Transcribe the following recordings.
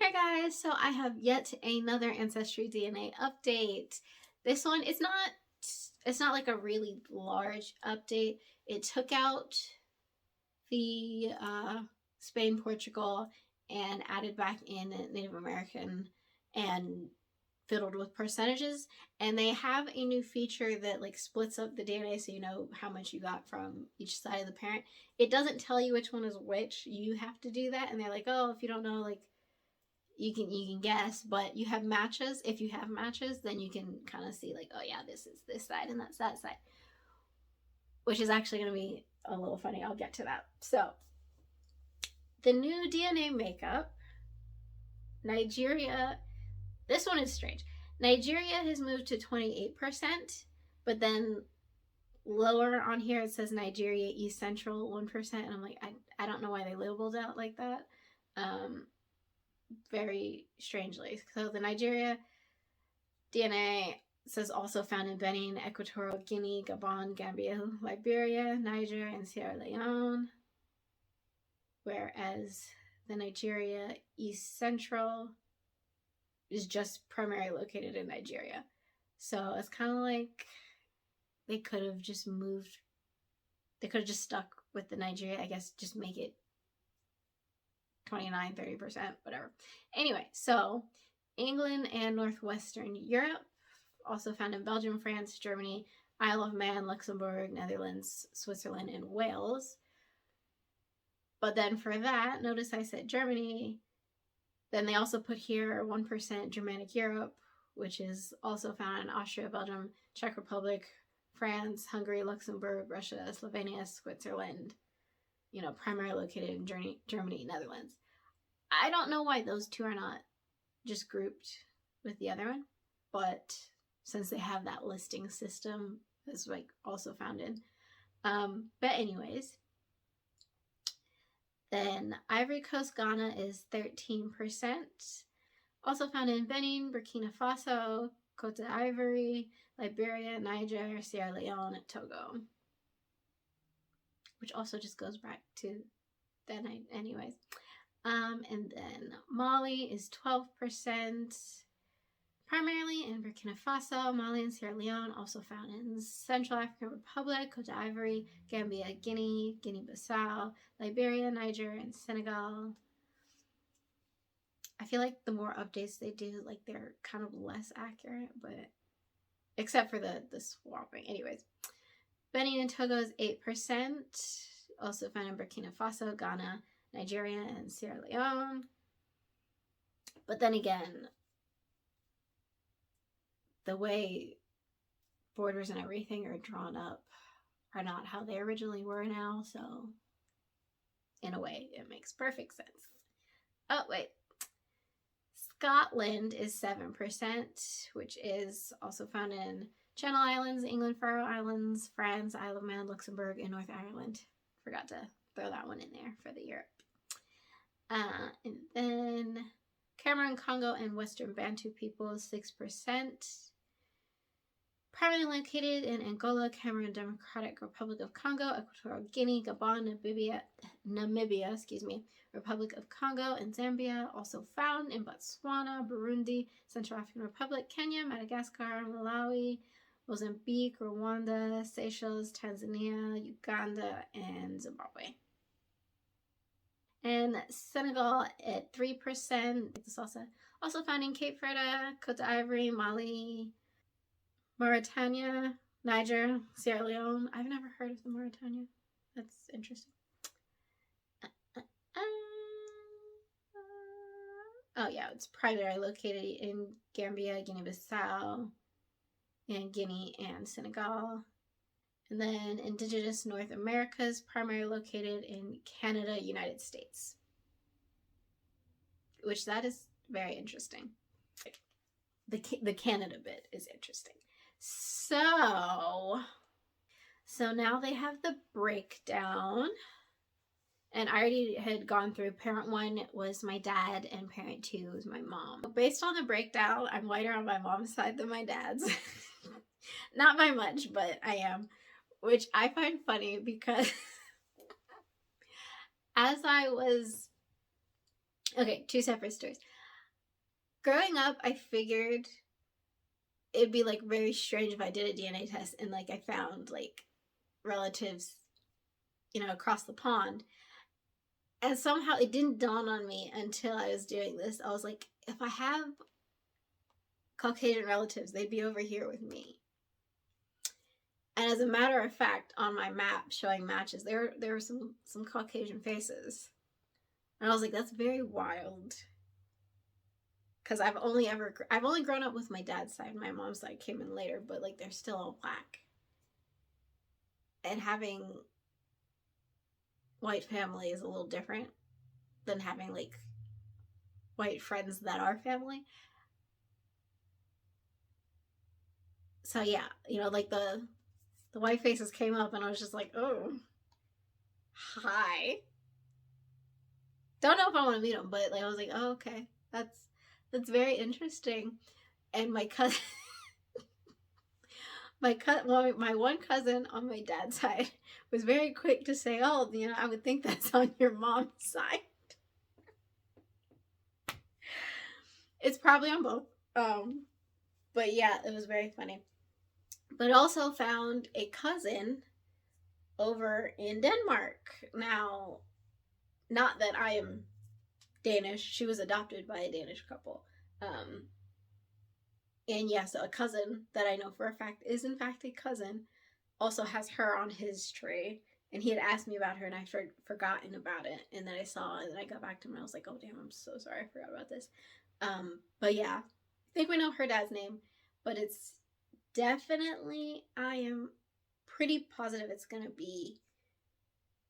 Hey guys, so I have yet another Ancestry DNA update. This one it's not like a really large update. It took out the Spain, Portugal, and added back in Native American and fiddled with percentages. And they have a new feature that like splits up the DNA so you know how much you got from each side of the parent. It doesn't tell you which one is which. You have to do that, and they're like, oh, if you don't know, like you can guess, but you have matches. If you have matches, then you can kind of see like, oh yeah, this is this side and that's that side, which is actually going to be a little funny. I'll get to that. So the new DNA makeup, Nigeria, this one is strange. Nigeria has moved to 28%, but then lower on here it says Nigeria East Central 1%, and I'm like, I don't know why they labeled it like that. Very strangely. So the Nigeria DNA says also found in Benin, Equatorial Guinea, Gabon, Gambia, Liberia, Niger, and Sierra Leone. Whereas the Nigeria East Central is just primarily located in Nigeria. So it's kind of like they could have just moved, they could have just stuck with the Nigeria, I guess, just make it 29, 30%, whatever. Anyway, so England and Northwestern Europe, also found in Belgium, France, Germany, Isle of Man, Luxembourg, Netherlands, Switzerland, and Wales. But then for that, notice I said Germany. Then they also put here 1% Germanic Europe, which is also found in Austria, Belgium, Czech Republic, France, Hungary, Luxembourg, Russia, Slovenia, Switzerland, primarily located in Germany, Netherlands. I don't know why those two are not just grouped with the other one, but since they have that listing system, is like also found in. But anyways, then Ivory Coast, Ghana is 13%. Also found in Benin, Burkina Faso, Cote d'Ivoire, Liberia, Niger, Sierra Leone, and Togo. Which also just goes back to that night anyways. And then Mali is 12%. Primarily in Burkina Faso, Mali, and Sierra Leone, also found in Central African Republic, Cote d'Ivoire, Gambia, Guinea, Guinea-Bissau, Liberia, Niger, and Senegal. I feel like the more updates they do, like they're kind of less accurate, but except for the swapping. Anyways, Benin and Togo is 8%, also found in Burkina Faso, Ghana, Nigeria, and Sierra Leone. But then again, the way borders and everything are drawn up are not how they originally were now, so in a way it makes perfect sense. Oh wait, Scotland is 7%, which is also found in Channel Islands, England, Faroe Islands, France, Isle of Man, Luxembourg, and North Ireland. Forgot to throw that one in there for the Europe. And then Cameroon, Congo, and Western Bantu peoples, 6%. Primarily located in Angola, Cameroon, Democratic Republic of Congo, Equatorial Guinea, Gabon, Namibia, Republic of Congo, and Zambia. Also found in Botswana, Burundi, Central African Republic, Kenya, Madagascar, Malawi, Mozambique, Rwanda, Seychelles, Tanzania, Uganda, and Zimbabwe. And Senegal at 3%. It's also found in Cape Verde, Cote d'Ivoire, Mali, Mauritania, Niger, Sierra Leone. I've never heard of the Mauritania. That's interesting. Oh yeah, it's primarily located in Gambia, Guinea-Bissau, and Guinea and Senegal. And then Indigenous North America is primarily located in Canada, United States. Which that is very interesting. The Canada bit is interesting. So now they have the breakdown. And I already had gone through. Parent 1 was my dad, and parent 2 was my mom. Based on the breakdown, I'm whiter on my mom's side than my dad's. Not by much, but I am. Which I find funny because as I was... Okay, two separate stories. growing up, I figured it'd be like very strange if I did a DNA test and like I found like relatives, across the pond. And somehow it didn't dawn on me until I was doing this. I was like, if I have Caucasian relatives, they'd be over here with me. And as a matter of fact, on my map showing matches, there were some Caucasian faces. And I was like, that's very wild. Because I've only grown up with my dad's side. My mom's side came in later, but like they're still all black. And having white family is a little different than having like white friends that are family. So yeah, like the white faces came up and I was just like, oh, hi. Don't know if I want to meet them, but like I was like, oh, okay, that's very interesting. And my cousin, my one cousin on my dad's side was very quick to say, oh, I would think that's on your mom's side. It's probably on both. But yeah, it was very funny. But also found a cousin over in Denmark. Now, not that I am Danish. She was adopted by a Danish couple. And yeah, so a cousin that I know for a fact is in fact a cousin also has her on his tree. And he had asked me about her and I forgotten about it. And then I saw it and I got back to him and I was like, oh damn, I'm so sorry, I forgot about this. But yeah, I think we know her dad's name, but it's definitely, I am pretty positive it's gonna be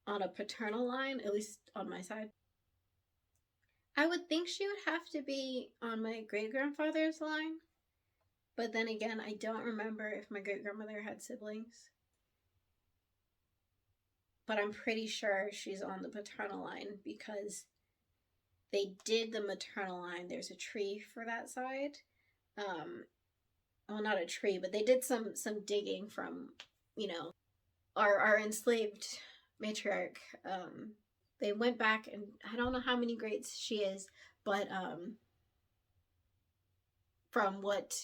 on a paternal line, at least on my side. I would think she would have to be on my great-grandfather's line, but then again, I don't remember if my great-grandmother had siblings. But I'm pretty sure she's on the paternal line because they did the maternal line. There's a tree for that side. Well, not a tree, but they did some digging from, our enslaved matriarch. They went back and I don't know how many greats she is, but from what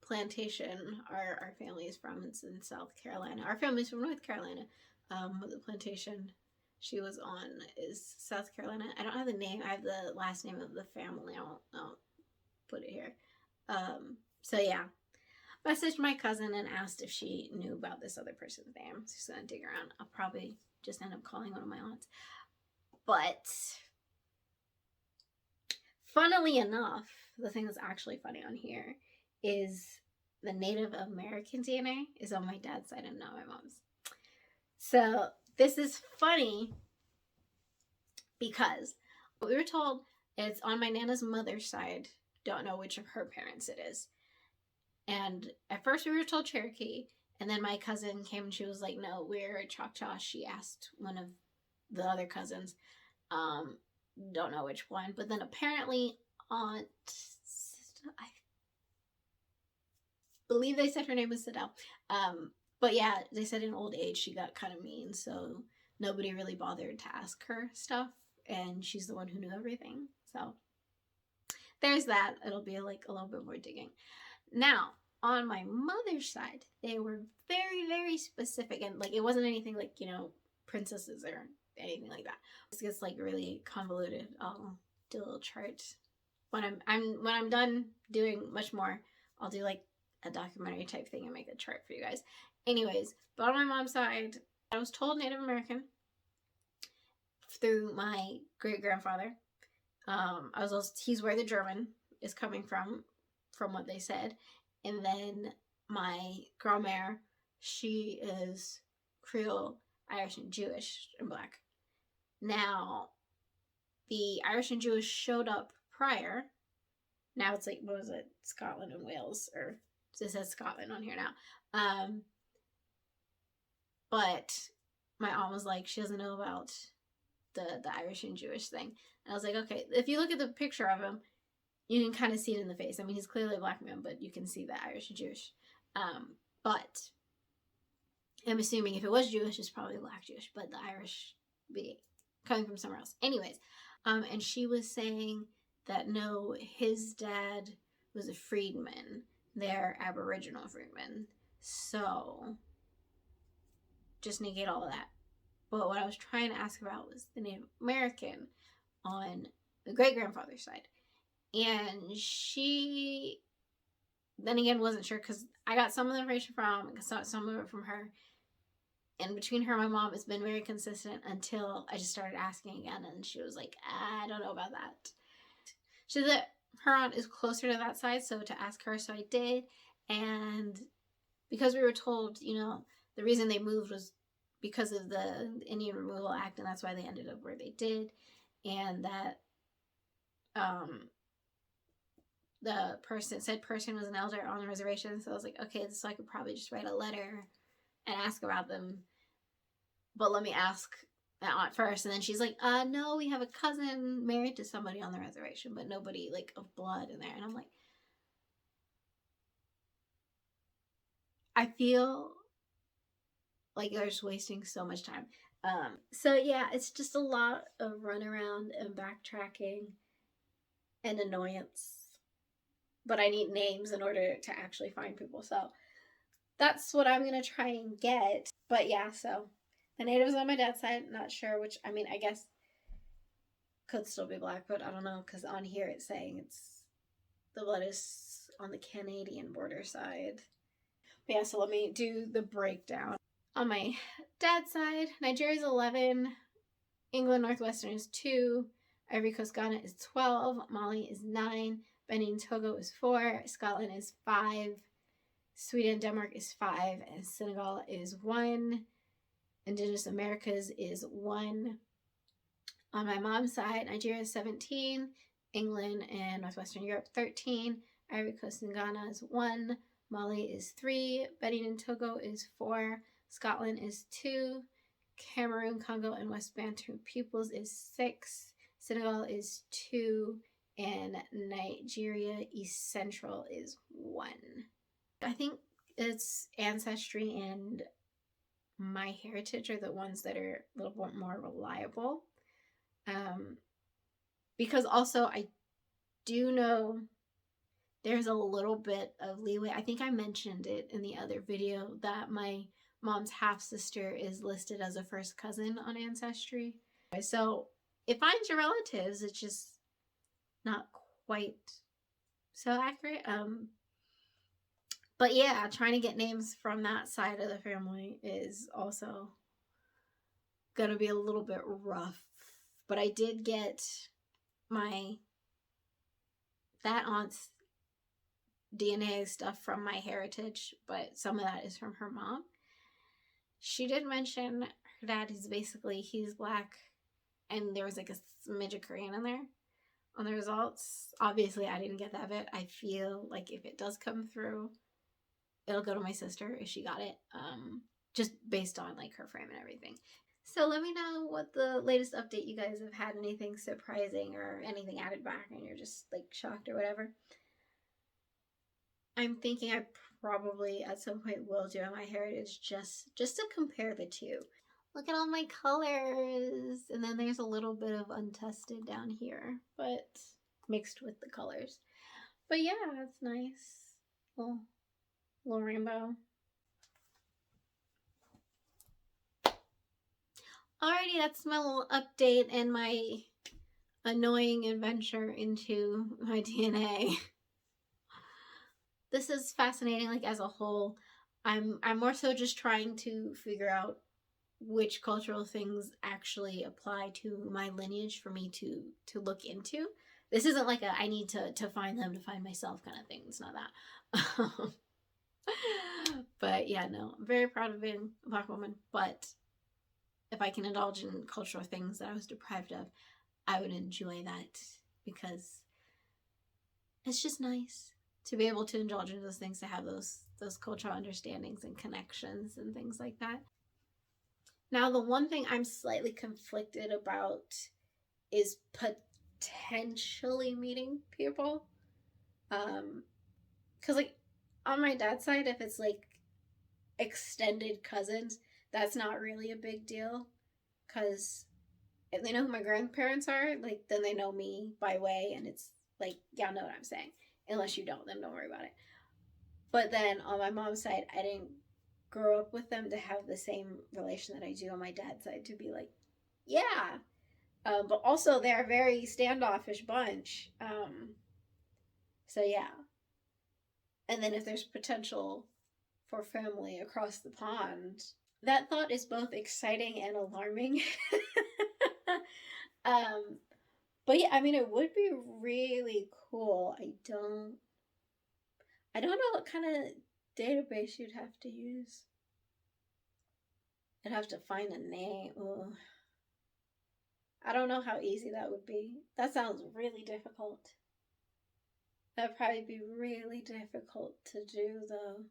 plantation our family is from, it's in South Carolina. Our family's from North Carolina. The plantation she was on is South Carolina. I don't have the name. I have the last name of the family. I'll put it here. So yeah, messaged my cousin and asked if she knew about this other person's name. She's gonna dig around. I'll probably just end up calling one of my aunts. But funnily enough, the thing that's actually funny on here is the Native American DNA is on my dad's side and not my mom's. So this is funny because we were told it's on my Nana's mother's side. Don't know which of her parents it is. And at first we were told Cherokee, and then my cousin came and she was like, no, we're Choctaw. She asked one of the other cousins. Don't know which one. But then apparently I believe they said her name was Sidel. But yeah, they said in old age she got kind of mean, so nobody really bothered to ask her stuff, and she's the one who knew everything. So there's that. It'll be like a little bit more digging. Now, on my mother's side, they were very, very specific, and like it wasn't anything like, princesses or anything like that. This gets like really convoluted. I'll do a little chart when I'm done doing much more. I'll do like a documentary type thing and make a chart for you guys. Anyways, but on my mom's side, I was told Native American through my great-grandfather. He's where the German is coming from what they said. And then my grandmère, she is Creole, Irish, and Jewish, and Black. Now, the Irish and Jewish showed up prior. Now it's like, what was it? Scotland and Wales, or it says Scotland on here now. But my aunt was like, she doesn't know about the Irish and Jewish thing. And I was like, okay, if you look at the picture of him, you can kind of see it in the face. I mean, he's clearly a Black man, but you can see the Irish and Jewish. But I'm assuming if it was Jewish, it's probably Black Jewish, but the Irish be coming from somewhere else. Anyways, and she was saying that know his dad was a freedman. They're Aboriginal freedmen. So just negate all of that. But what I was trying to ask about was the Native American on the great grandfather's side. And she then again wasn't sure because I got some of the information from, some of it from her. And between her and my mom, it's been very consistent until I just started asking again. And she was like, I don't know about that. She said that her aunt is closer to that side, so to ask her, so I did. And because we were told, you know, the reason they moved was because of the Indian Removal Act, and that's why they ended up where they did. And that the said person was an elder on the reservation. So I was like, okay, so I could probably just write a letter and ask about them. But let me ask that aunt first. And then she's like, no, we have a cousin married to somebody on the reservation, but nobody like of blood in there. And I'm like, I feel like they're just wasting so much time. So yeah, it's just a lot of runaround and backtracking and annoyance. But I need names in order to actually find people. So that's what I'm going to try and get. But yeah, so the natives on my dad's side, not sure which, I mean, I guess could still be Blackfoot. I don't know, because on here it's saying the blood is on the Canadian border side. But yeah, so let me do the breakdown. On my dad's side, Nigeria's 11, England Northwestern is 2, Ivory Coast Ghana is 12, Mali is 9, Benin Togo is 4, Scotland is 5, Sweden Denmark is 5, and Senegal is 1. Indigenous Americas is 1. On my mom's side, Nigeria is 17, England and Northwestern Europe 13, Ivory Coast and Ghana is 1, Mali is 3, Benin and Togo is 4, Scotland is 2, Cameroon, Congo, and West Bantu Peoples is 6, Senegal is 2, and Nigeria East Central is 1. I think it's Ancestry and My Heritage are the ones that are a little bit more reliable. Because also I do know there's a little bit of leeway. I think I mentioned it in the other video that my mom's half-sister is listed as a first cousin on Ancestry. So it finds your relatives, it's just not quite so accurate. But yeah, trying to get names from that side of the family is also gonna be a little bit rough. But I did get that aunt's DNA stuff from My Heritage, but some of that is from her mom. She did mention her dad is basically, he's black, and there was like a smidge of Korean in there on the results. Obviously, I didn't get that bit. I feel like if it does come through, it'll go to my sister if she got it, just based on like her frame and everything. So let me know what the latest update you guys have had, anything surprising or anything added back and you're just like shocked or whatever. I'm thinking I probably at some point will do My Heritage just to compare the two. Look at all my colors. And then there's a little bit of untested down here, but mixed with the colors. But yeah, it's nice. Little rainbow. Alrighty, that's my little update and my annoying adventure into my DNA. This is fascinating, like as a whole. I'm more so just trying to figure out which cultural things actually apply to my lineage for me to look into. This isn't like I need to find them to find myself kind of thing. It's not that. But yeah, no, I'm very proud of being a Black woman. But if I can indulge in cultural things that I was deprived of, I would enjoy that because it's just nice to be able to indulge in those things, to have those cultural understandings and connections and things like that. Now, the one thing I'm slightly conflicted about is potentially meeting people. Because like on my dad's side, if it's like extended cousins, that's not really a big deal because if they know who my grandparents are, like, then they know me by way, and it's like, y'all know what I'm saying. Unless you don't, then don't worry about it. But then on my mom's side, I didn't grow up with them to have the same relation that I do on my dad's side, to be like, yeah. But also, they're a very standoffish bunch. So yeah. And then if there's potential for family across the pond, that thought is both exciting and alarming. um, but yeah, I mean, it would be really cool. I don't know what kind of database you'd have to use. I'd have to find a name. Ugh. I don't know how easy that would be. That sounds really difficult. That'd probably be really difficult to do, though.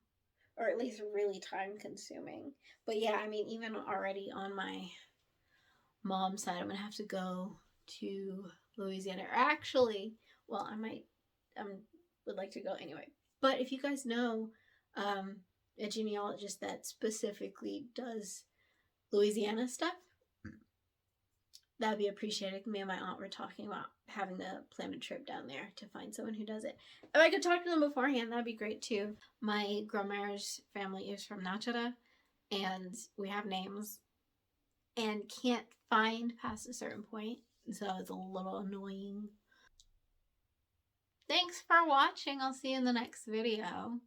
Or at least really time consuming. But yeah, I mean, even already on my mom's side, I'm going to have to go to Louisiana. Or actually, well, would like to go anyway. But if you guys know a genealogist that specifically does Louisiana stuff, that'd be appreciated. Me and my aunt were talking about having to plan a trip down there to find someone who does it. If I could talk to them beforehand, that'd be great too. My grandma's family is from Nachara, and we have names and can't find past a certain point, so it's a little annoying. Thanks for watching. I'll see you in the next video.